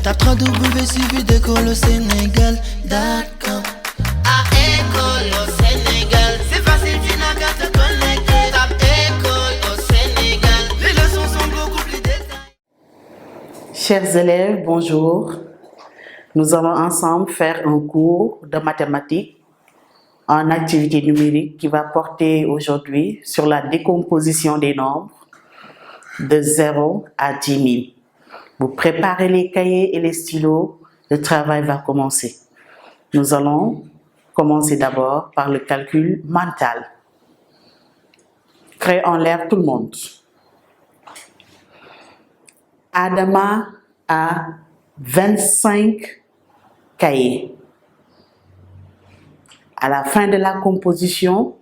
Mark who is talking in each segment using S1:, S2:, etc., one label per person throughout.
S1: Tape www.suividécole-au-sénégal.com. À École au Sénégal, c'est facile, tu n'as qu'à te connecter. Tape École au Sénégal, les leçons sont beaucoup plus détaillées.
S2: Chers élèves, bonjour. Nous allons ensemble faire un cours de mathématiques en activité numérique qui va porter aujourd'hui sur la décomposition des nombres de 0 à 10 000. Vous préparez les cahiers et les stylos, le travail va commencer. Nous allons commencer d'abord par le calcul mental. Créez en l'air tout le monde. Adama a 25 cahiers. À la fin de la composition,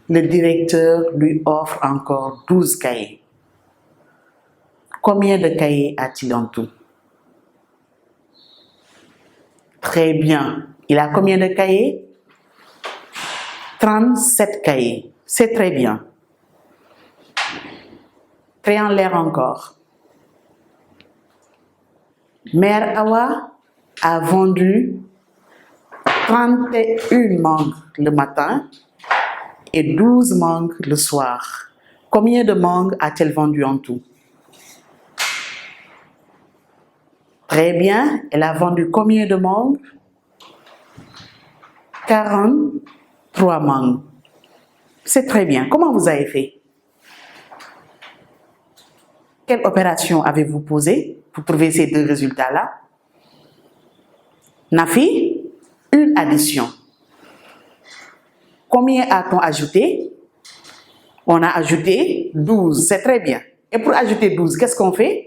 S2: le directeur lui offre encore 12 cahiers. Combien de cahiers a-t-il en tout? Très bien. Il a combien de cahiers? 37 cahiers. C'est très bien. Créez en l'air encore. Mère Awa a vendu 31 mangues le matin et 12 mangues le soir. Combien de mangues a-t-elle vendu en tout? Très bien. Elle a vendu combien de mangues? 43 mangues. C'est très bien. Comment vous avez fait? Quelle opération avez-vous posée pour trouver ces deux résultats-là? Nafi, une addition. Combien a-t-on ajouté? On a ajouté 12. C'est très bien. Et pour ajouter 12, qu'est-ce qu'on fait?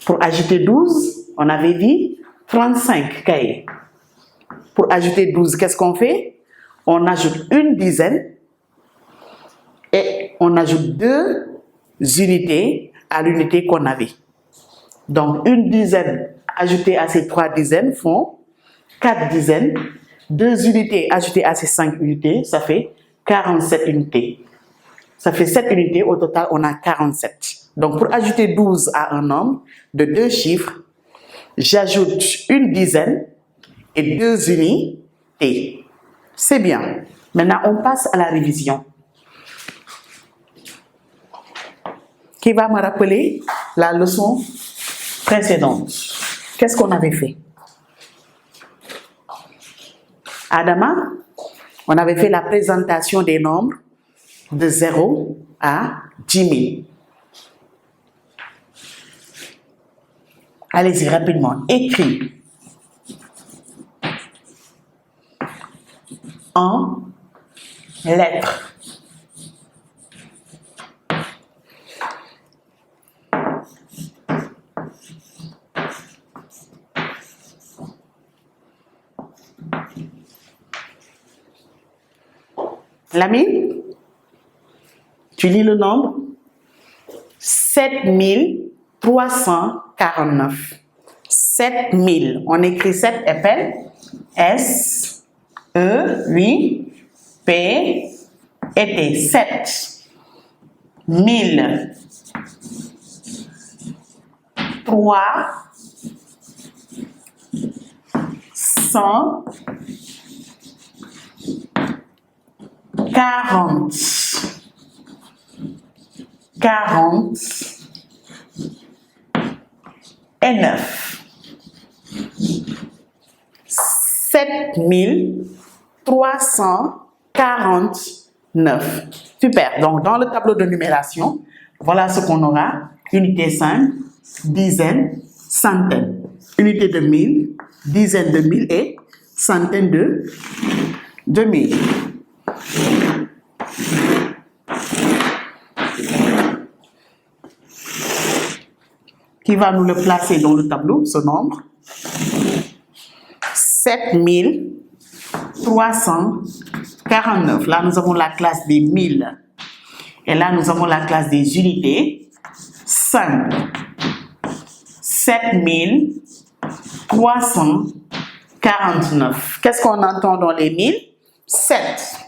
S2: Pour ajouter 12, on avait dit 35 cahiers. Pour ajouter 12, qu'est-ce qu'on fait? On ajoute une dizaine et on ajoute 2 unités à l'unité qu'on avait. Donc, une dizaine ajoutée à ces 3 dizaines font 4 dizaines. 2 unités ajoutées à ces 5 unités, ça fait 47 unités. Ça fait 7 unités, au total, on a 47. Donc, pour ajouter 12 à un nombre de 2 chiffres, j'ajoute une dizaine et 2 unités. C'est bien. Maintenant, on passe à la révision. Qui va me rappeler la leçon précédente? Qu'est-ce qu'on avait fait? Adama, on avait fait la présentation des nombres de 0 à 10 000. Allez-y rapidement, écris en lettres. Lamine, tu lis le nombre 7349. 7000. On écrit 7 épelles. S, E, 8, P, et T. 7. 1000. 3. 100. 40. 40. Et 9. 7349. Super. Donc, dans le tableau de numération, voilà ce qu'on aura. Unité 5, dizaine, centaine. Unité de 1000, dizaine de 1000 et centaine de 1000. Qui va nous le placer dans le tableau, ce nombre? 7349. Là, nous avons la classe des 1000. Et là, nous avons la classe des unités. 5. 7349. Qu'est-ce qu'on entend dans les 1000? 7.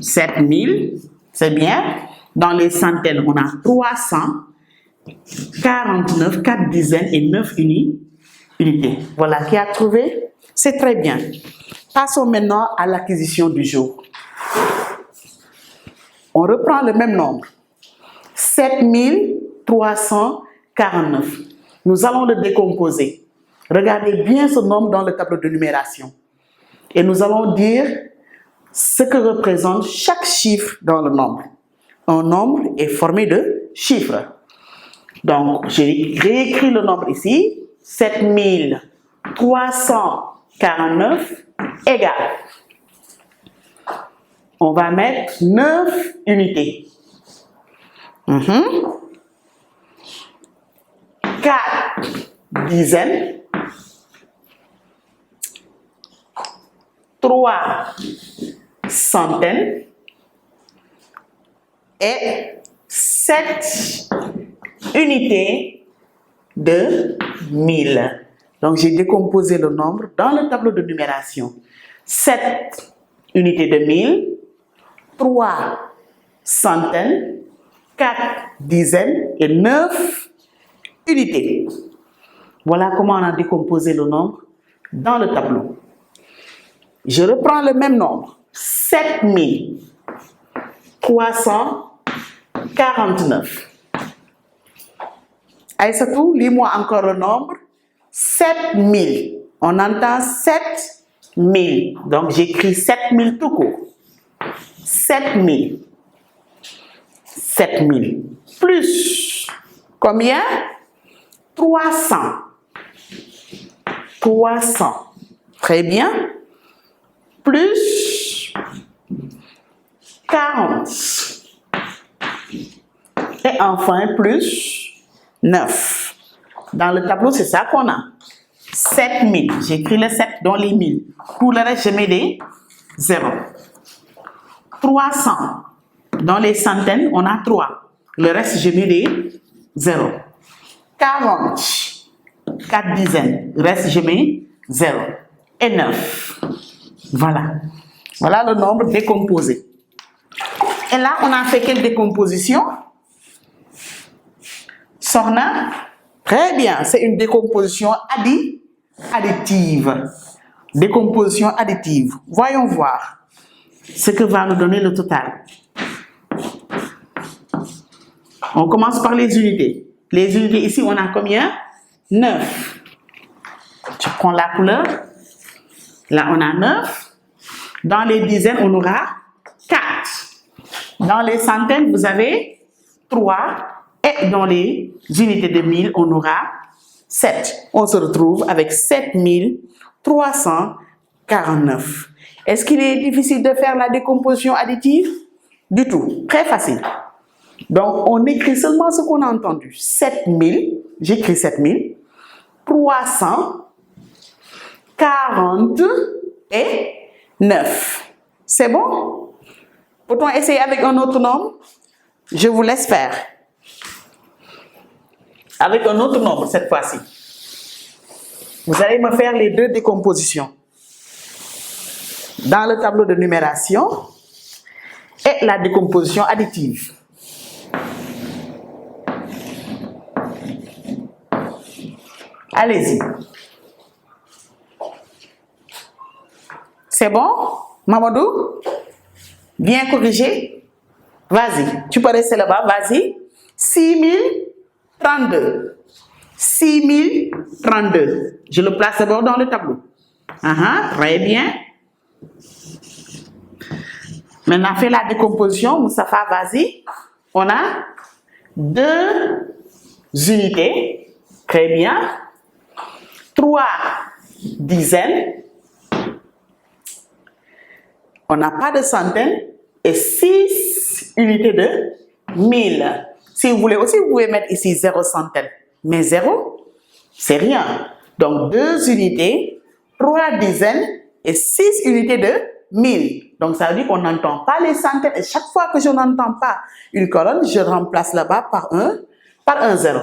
S2: 7000, c'est bien. Dans les centaines, on a 300. 49, 4 dizaines et 9 unités. Voilà, qui a trouvé? C'est très bien. Passons maintenant à l'acquisition du jour. On reprend le même nombre. 7349. Nous allons le décomposer. Regardez bien ce nombre dans le tableau de numération. Et nous allons dire ce que représente chaque chiffre dans le nombre. Un nombre est formé de chiffres. Donc, j'ai réécrit le nombre ici. 7349 égale. On va mettre 9 unités. 4 dizaines. 3 centaines. Et 7 unités de 1000. Donc, j'ai décomposé le nombre dans le tableau de numération. 7 unités de 1000, 3 centaines, 4 dizaines et 9 unités. Voilà comment on a décomposé le nombre dans le tableau. Je reprends le même nombre. 7349. Aïssatou, lis-moi encore le nombre. 7000. On entend 7000. Donc, j'écris 7000 tout court. 7000. 7000. Plus combien? 300. 300. Très bien. Plus 40. Et enfin, plus 9. Dans le tableau, c'est ça qu'on a. 7000. J'écris le 7 dans les 1000. Pour le reste, je mets des 0. 300. Dans les centaines, on a 3. Le reste, je mets des 0. 40. 4 dizaines. Le reste, je mets 0. Et 9. Voilà. Voilà le nombre décomposé. Et là, on a fait quelle décomposition? Sorna? Très bien. C'est une décomposition additive. Décomposition additive. Voyons voir ce que va nous donner le total. On commence par les unités. Les unités ici, on a combien? 9. Tu prends la couleur. Là, on a 9. Dans les dizaines, on aura 4. Dans les centaines, vous avez 3. Et dans les unités de 1000, on aura 7. On se retrouve avec 7349. Est-ce qu'il est difficile de faire la décomposition additive? Du tout. Très facile. Donc, on écrit seulement ce qu'on a entendu. 7000, j'écris 7000, 340 et 9. C'est bon? Peut-on essayer avec un autre nombre? Je vous laisse faire. Avec un autre nombre cette fois-ci. Vous allez me faire les deux décompositions. Dans le tableau de numération et la décomposition additive. Allez-y. C'est bon? Mamadou? Bien corrigé? Vas-y. Tu peux rester là-bas. Vas-y. 6032. 6032. Je le place d'abord dans le tableau. Très bien. Maintenant, fais la décomposition. Moustapha, vas-y. On a 2 unités. Très bien. 3 dizaines. On n'a pas de centaines. Et 6 unités de 1000. Si vous voulez aussi, vous pouvez mettre ici 0 centaines. Mais 0, c'est rien. Donc, 2 unités, 3 dizaines et 6 unités de 1000. Donc, ça veut dire qu'on n'entend pas les centaines. Et chaque fois que je n'entends pas une colonne, je remplace là-bas par un 0.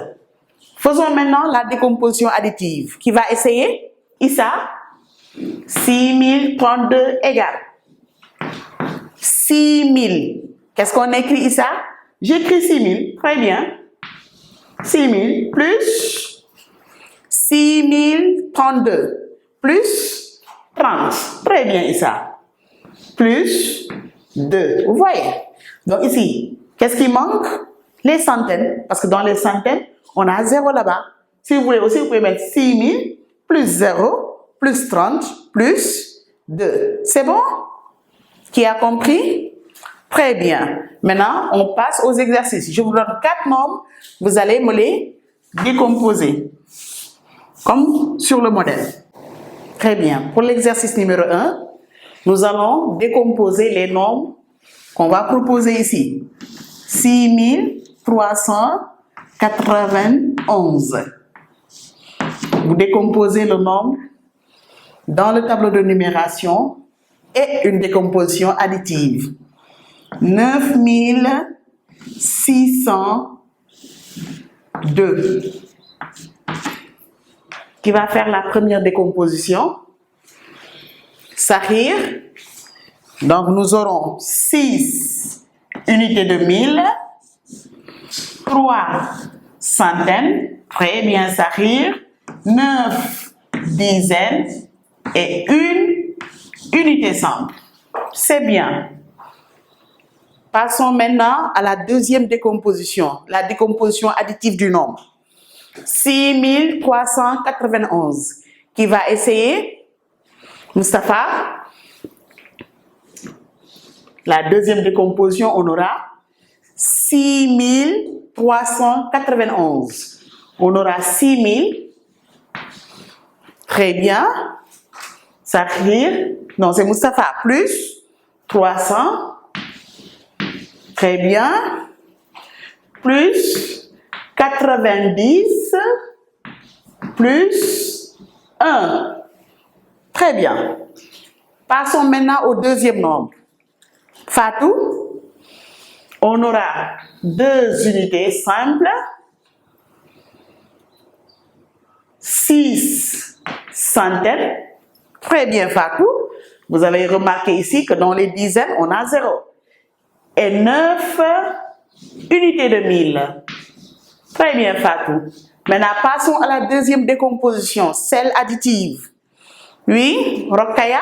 S2: Faisons maintenant la décomposition additive. Qui va essayer? Issa? 6032 égale 6000. Qu'est-ce qu'on écrit Issa? J'écris 6000. Très bien. 6000 plus 6032 plus 30. Très bien, Issa. Plus 2. Vous voyez? Donc ici, qu'est-ce qui manque? Les centaines. Parce que dans les centaines, on a 0 là-bas. Si vous voulez aussi, vous pouvez mettre 6000 plus 0 plus 30 plus 2. C'est bon? Qui a compris? Très bien. Maintenant, on passe aux exercices. Je vous donne 4 nombres. Vous allez me les décomposer. Comme sur le modèle. Très bien. Pour l'exercice numéro 1, nous allons décomposer les nombres qu'on va proposer ici. 6391. Vous décomposez le nombre dans le tableau de numération et une décomposition additive. 9602. Qui va faire la première décomposition? Sahir. Donc nous aurons 6 unités de 1000, 3 centaines, très bien Sahir, 9 dizaines et 1 unité simple. C'est bien. Passons maintenant à la deuxième décomposition, la décomposition additive du nombre. 6391. Qui va essayer? Mustapha. La deuxième décomposition, on aura 6391. On aura 6000. Très bien. Sahir. Non, c'est Mustapha. Plus 300. Très bien. Plus 90 plus 1. Très bien. Passons maintenant au deuxième nombre. Fatou, on aura 2 unités simples, 6 centaines. Très bien Fatou. Vous avez remarqué ici que dans les dizaines, on a 0. Et 9 unités de 1000. Très bien, Fatou. Maintenant, passons à la deuxième décomposition, celle additive. Oui, Rokaya,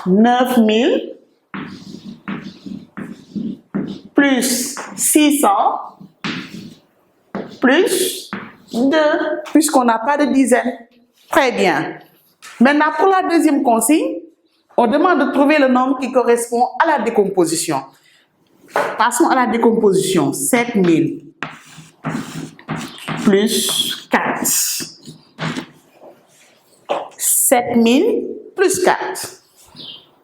S2: 9000 plus 600 plus 2, puisqu'on n'a pas de dizaine. Très bien. Maintenant, pour la deuxième consigne, on demande de trouver le nombre qui correspond à la décomposition. Passons à la décomposition. 7000 plus 4. 7000 plus 4.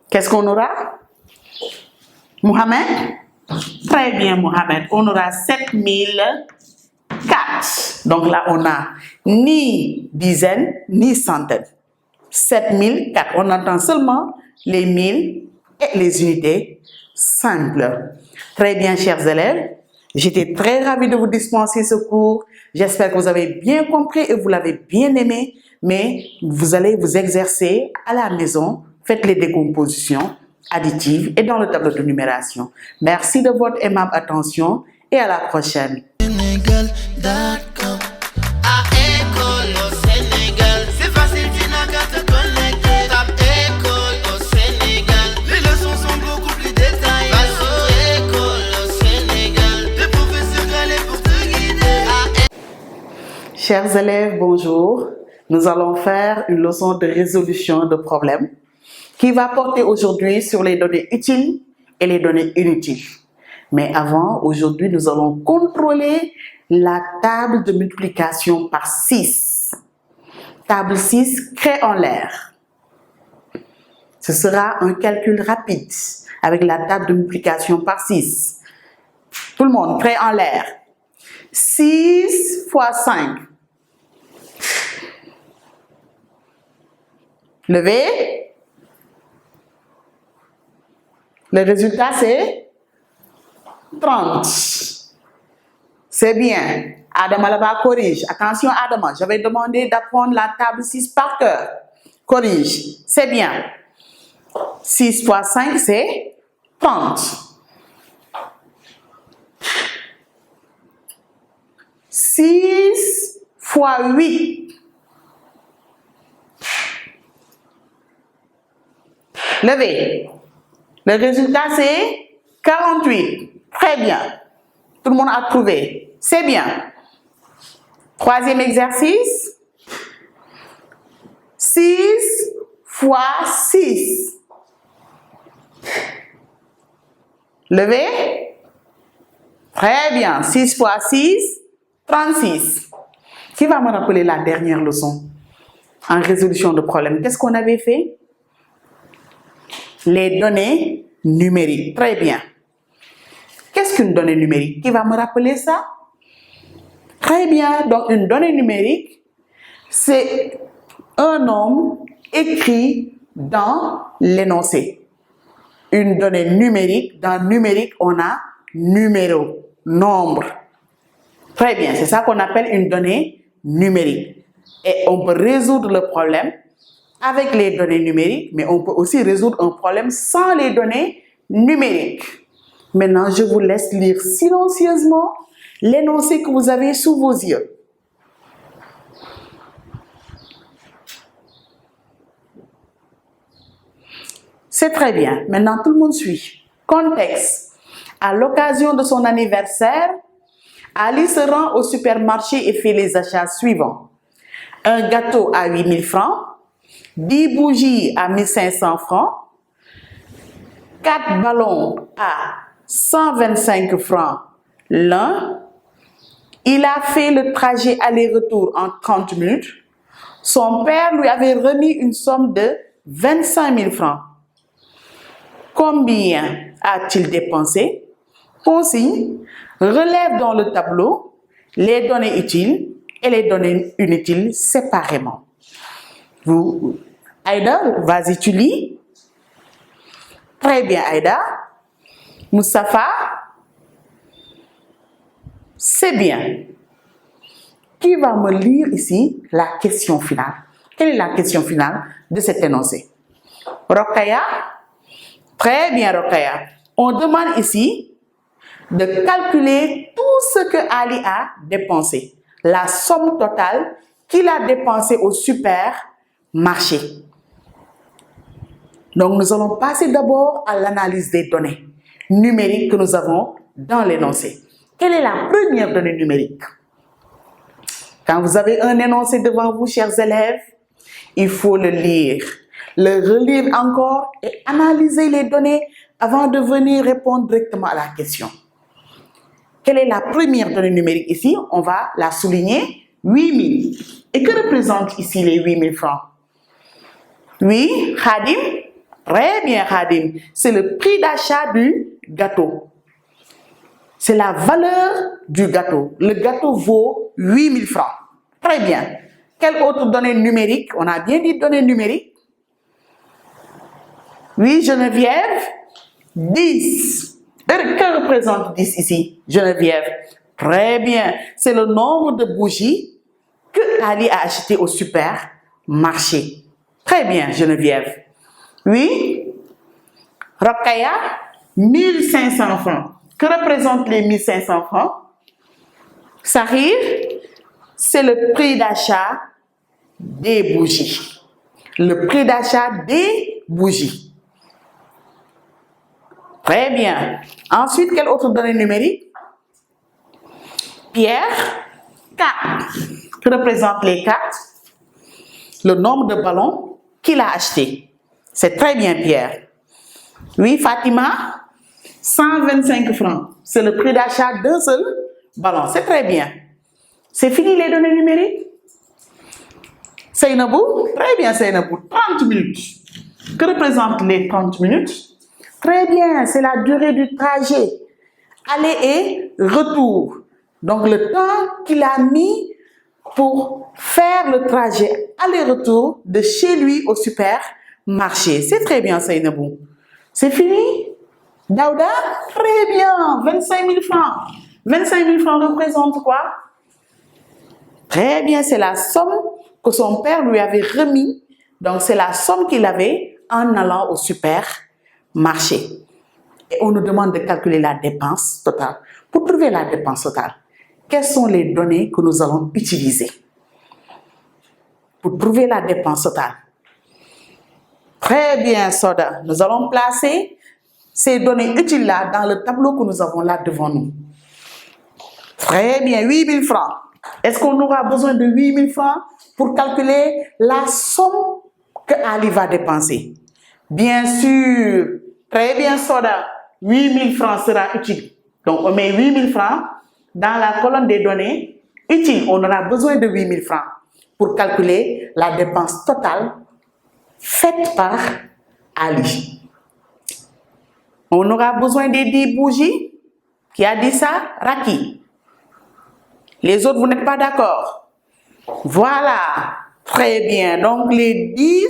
S2: Qu'est-ce qu'on aura? Mohamed? Très bien, Mohamed. On aura 7004. Donc là, on n'a ni dizaines, ni centaines. 7004. On entend seulement les 1000 et les unités simples. Très bien, chers élèves. J'étais très ravie de vous dispenser ce cours. J'espère que vous avez bien compris et vous l'avez bien aimé. Mais vous allez vous exercer à la maison. Faites les décompositions additives et dans le tableau de numération. Merci de votre aimable attention et à la prochaine.
S1: Sénégal.com. À école au Sénégal, c'est facile, tu n'as qu'à te connecter. Tape école au Sénégal, les leçons sont beaucoup plus détaillées. Passe au école au Sénégal, des professeurs calés pour te guider.
S2: Chers élèves, bonjour. Nous allons faire une leçon de résolution de problèmes qui va porter aujourd'hui sur les données utiles et les données inutiles. Mais avant, aujourd'hui, nous allons contrôler la table de multiplication par 6. Table 6, craie en l'air. Ce sera un calcul rapide avec la table de multiplication par 6. Tout le monde, craie en l'air. 6 fois 5. Levez. Le résultat, c'est 30. C'est bien. Adama là-bas corrige. Attention, Adama, j'avais demandé d'apprendre la table 6 par cœur. Corrige. C'est bien. 6 fois 5, c'est 30. 6 fois 8. Levez. Le résultat, c'est 48. Très bien. Tout le monde a trouvé. C'est bien. Troisième exercice. 6 fois 6. Levez. Très bien. 6 fois 6, 36. Qui va me rappeler la dernière leçon en résolution de problème? Qu'est-ce qu'on avait fait? Les données numériques. Très bien. Qu'est-ce qu'une donnée numérique? Qui va me rappeler ça? Très bien. Donc, une donnée numérique, c'est un nombre écrit dans l'énoncé. Une donnée numérique, dans numérique, on a numéro, nombre. Très bien, c'est ça qu'on appelle une donnée numérique. Et on peut résoudre le problème avec les données numériques, mais on peut aussi résoudre un problème sans les données numériques. Maintenant, je vous laisse lire silencieusement l'énoncé que vous avez sous vos yeux. C'est très bien. Maintenant, tout le monde suit. Contexte. À l'occasion de son anniversaire, Ali se rend au supermarché et fait les achats suivants. Un gâteau à 8 000 francs, 10 bougies à 1 500 francs, 4 ballons à 125 francs l'un. Il a fait le trajet aller-retour en 30 minutes. Son père lui avait remis une somme de 25 000 francs. Combien a-t-il dépensé? Consigne, relève dans le tableau les données utiles et les données inutiles séparément. Aïda, vas-y, tu lis. Très bien, Aïda. Moustapha, c'est bien. Qui va me lire ici la question finale? Quelle est la question finale de cet énoncé? Rokaya? Très bien, Rokaya. On demande ici de calculer tout ce que Ali a dépensé. La somme totale qu'il a dépensée au supermarché. Donc, nous allons passer d'abord à l'analyse des données numériques que nous avons dans l'énoncé. Quelle est la première donnée numérique? Quand vous avez un énoncé devant vous, chers élèves, il faut le lire, le relire encore et analyser les données avant de venir répondre directement à la question. Quelle est la première donnée numérique ici? On va la souligner, 8 000. Et que représentent ici les 8 000 francs? Oui, Khadim? Très bien, Khadim. C'est le prix d'achat du gâteau. C'est la valeur du gâteau. Le gâteau vaut 8 000 francs. Très bien. Quelle autre donnée numérique? On a bien dit données numériques. Oui, Geneviève? 10. Que représente 10 ici, Geneviève? Très bien. C'est le nombre de bougies que Ali a acheté au supermarché. Très bien, Geneviève. Oui? Rokaya? 1 500 francs. Que représentent les 1 500 francs? Sahir? C'est le prix d'achat des bougies. Le prix d'achat des bougies. Très bien. Ensuite, quelle autre donnée numérique? Pierre? 4. Que représentent les 4? Le nombre de ballons qu'il a acheté. C'est très bien, Pierre. Oui, Fatima? 125 francs. C'est le prix d'achat d'un seul ballon. C'est très bien. C'est fini les données numériques? Seynabou? Très bien, Seynabou. 30 minutes. Que représentent les 30 minutes? Très bien, c'est la durée du trajet. Aller et retour. Donc, le temps qu'il a mis pour faire le trajet aller-retour de chez lui au supermarché. C'est très bien, Seynabou. C'est fini? Daouda? Très bien, 25 000 francs. 25 000 francs représentent quoi? Très bien, c'est la somme que son père lui avait remis. Donc, c'est la somme qu'il avait en allant au supermarché. Et on nous demande de calculer la dépense totale. Pour trouver la dépense totale, quelles sont les données que nous allons utiliser pour trouver la dépense totale? Très bien, Soda. Nous allons placer ces données utiles-là dans le tableau que nous avons là devant nous. Très bien, 8 000 francs. Est-ce qu'on aura besoin de 8 000 francs pour calculer la somme que Ali va dépenser? Bien sûr. Très bien, Soda. 8 000 francs sera utile. Donc, on met 8 000 francs dans la colonne des données utiles. On aura besoin de 8 000 francs pour calculer la dépense totale faite par Ali. On aura besoin des 10 bougies. Qui a dit ça? Raki. Les autres, vous n'êtes pas d'accord? Voilà. Très bien. Donc, les 10,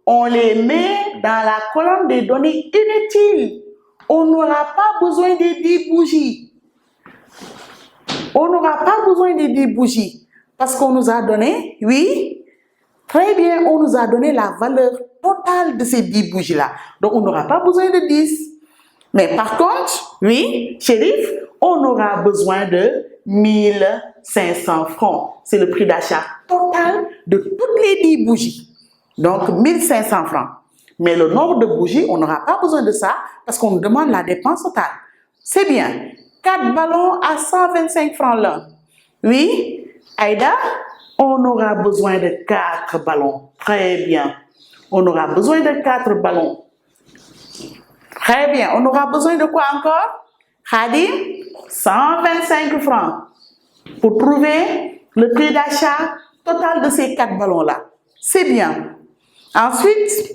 S2: on les met dans la colonne des données inutiles. On n'aura pas besoin des 10 bougies. On n'aura pas besoin des 10 bougies. Parce qu'on nous a donné, oui, très bien, on nous a donné la valeur totale de ces 10 bougies-là. Donc, on n'aura pas besoin de 10. Mais par contre, oui, Chérif, on aura besoin de 1500 francs. C'est le prix d'achat total de toutes les 10 bougies. Donc, 1500 francs. Mais le nombre de bougies, on n'aura pas besoin de ça parce qu'on nous demande la dépense totale. C'est bien. 4 ballons à 125 francs l'un. Oui, Aïda, on aura besoin de 4 ballons. Très bien. On aura besoin de 4 ballons. Très bien. On aura besoin de quoi encore? Khadim, 125 francs pour trouver le prix d'achat total de ces 4 ballons-là. C'est bien. Ensuite,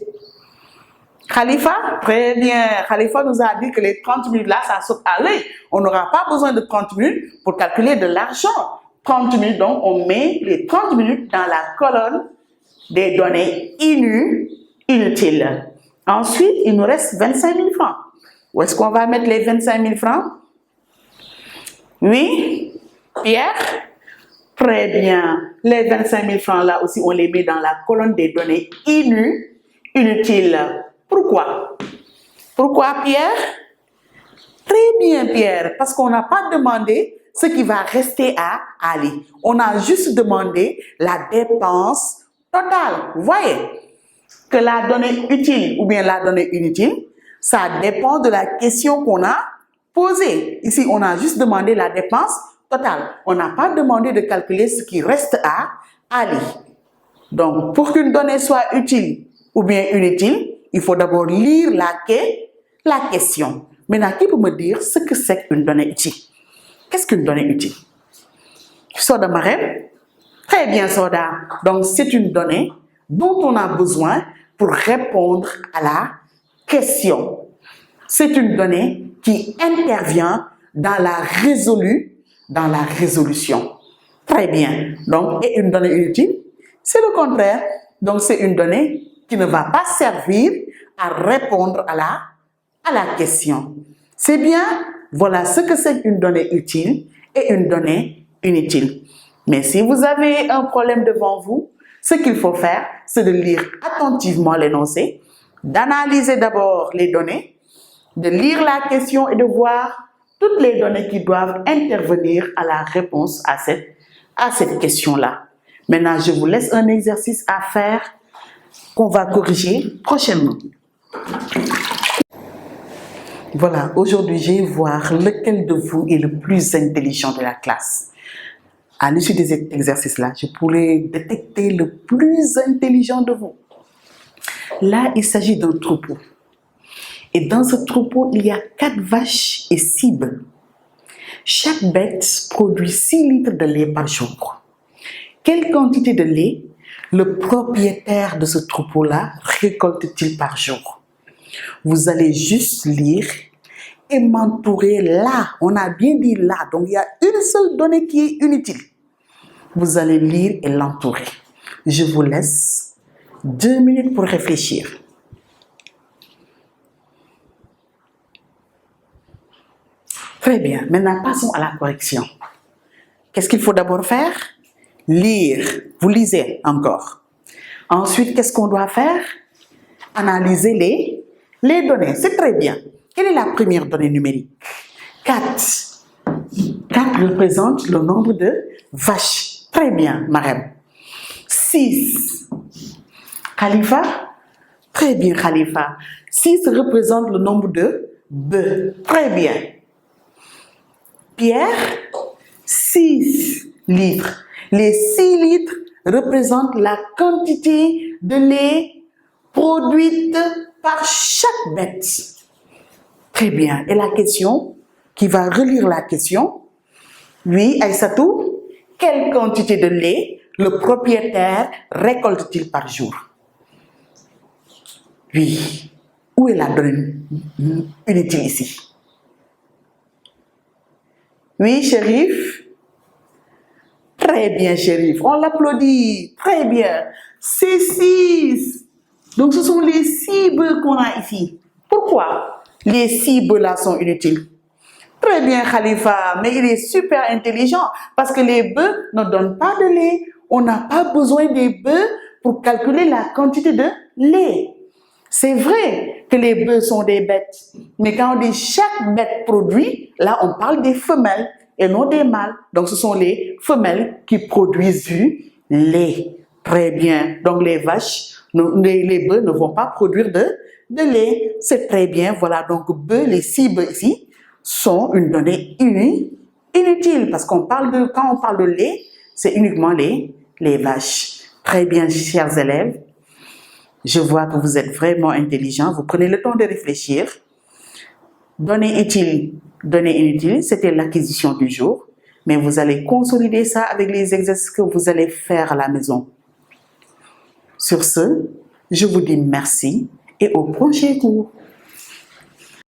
S2: Khalifa, très bien. Khalifa nous a dit que les 30 minutes là, ça saute à l'œil. On n'aura pas besoin de 30 minutes pour calculer de l'argent. 30 minutes, donc on met les 30 minutes dans la colonne des données inutiles. Ensuite, il nous reste 25 000 francs. Où est-ce qu'on va mettre les 25 000 francs? Oui, Pierre? Très bien. Les 25 000 francs là aussi, on les met dans la colonne des données inutiles. Pourquoi? Pourquoi, Pierre? Très bien, Pierre, parce qu'on n'a pas demandé ce qui va rester à Ali. On a juste demandé la dépense totale. Vous voyez que la donnée utile ou bien la donnée inutile, ça dépend de la question qu'on a posée. Ici, on a juste demandé la dépense totale. On n'a pas demandé de calculer ce qui reste à Ali. Donc, pour qu'une donnée soit utile ou bien inutile, il faut d'abord lire la question. Maintenant, qui peut me dire ce que c'est qu'une donnée utile? Qu'est-ce qu'une donnée utile? Soda Marem? Très bien, Soda. Donc, c'est une donnée dont on a besoin pour répondre à la question. C'est une donnée qui intervient dans la résolution. Très bien. Donc, et une donnée inutile, c'est le contraire. Donc, c'est une donnée qui ne va pas servir à répondre à la question. C'est bien, voilà ce que c'est une donnée utile et une donnée inutile. Mais si vous avez un problème devant vous, ce qu'il faut faire, c'est de lire attentivement l'énoncé, d'analyser d'abord les données, de lire la question et de voir toutes les données qui doivent intervenir à la réponse à cette question-là. Maintenant, je vous laisse un exercice à faire qu'on va corriger prochainement. Voilà, aujourd'hui, je vais voir lequel de vous est le plus intelligent de la classe. À l'issue des exercices-là, je pourrais détecter le plus intelligent de vous. Là, il s'agit d'un troupeau. Et dans ce troupeau, il y a 4 vaches et 6 bœufs. Chaque bête produit 6 litres de lait par jour. Quelle quantité de lait le propriétaire de ce troupeau-là récolte-t-il par jour? Vous allez juste lire et m'entourer là. On a bien dit là. Donc, il y a une seule donnée qui est inutile. Vous allez lire et l'entourer. Je vous laisse 2 minutes pour réfléchir. Très bien. Maintenant, passons à la correction. Qu'est-ce qu'il faut d'abord faire? Lire. Vous lisez encore. Ensuite, qu'est-ce qu'on doit faire? Analyser les données. C'est très bien. Quelle est la première donnée numérique? 4. 4 représente le nombre de vaches. Très bien, Marem. 6. Khalifa? Très bien, Khalifa. 6 représente le nombre de bœufs. Très bien. Pierre? 6 litres. Les 6 litres représentent la quantité de lait produite par chaque bête. Très bien. Et la question, qui va relire la question? Oui, Aïssatou, quelle quantité de lait le propriétaire récolte-t-il par jour? Oui. Où est la donnée inutile ici? Oui, Chérif? Très bien, Chérif. On l'applaudit. Très bien. C'est 6. Donc, ce sont les 6 bœufs qu'on a ici. Pourquoi les 6 bœufs-là sont inutiles? Très bien, Khalifa. Mais il est super intelligent parce que les bœufs ne donnent pas de lait. On n'a pas besoin des bœufs pour calculer la quantité de lait. C'est vrai que les bœufs sont des bêtes. Mais quand on dit chaque bête produit, là, on parle des femelles et non des mâles. Donc, ce sont les femelles qui produisent du lait. Très bien. Donc, les vaches, les bœufs ne vont pas produire de lait. C'est très bien. Voilà. Donc, bœufs, les 6 bœufs ici sont une donnée inutile parce qu'on parle quand on parle de lait, c'est uniquement les vaches. Très bien, chers élèves. Je vois que vous êtes vraiment intelligents. Vous prenez le temps de réfléchir. Données utiles, données inutiles, c'était l'acquisition du jour. Mais vous allez consolider ça avec les exercices que vous allez faire à la maison. Sur ce, je vous dis merci et au prochain cours.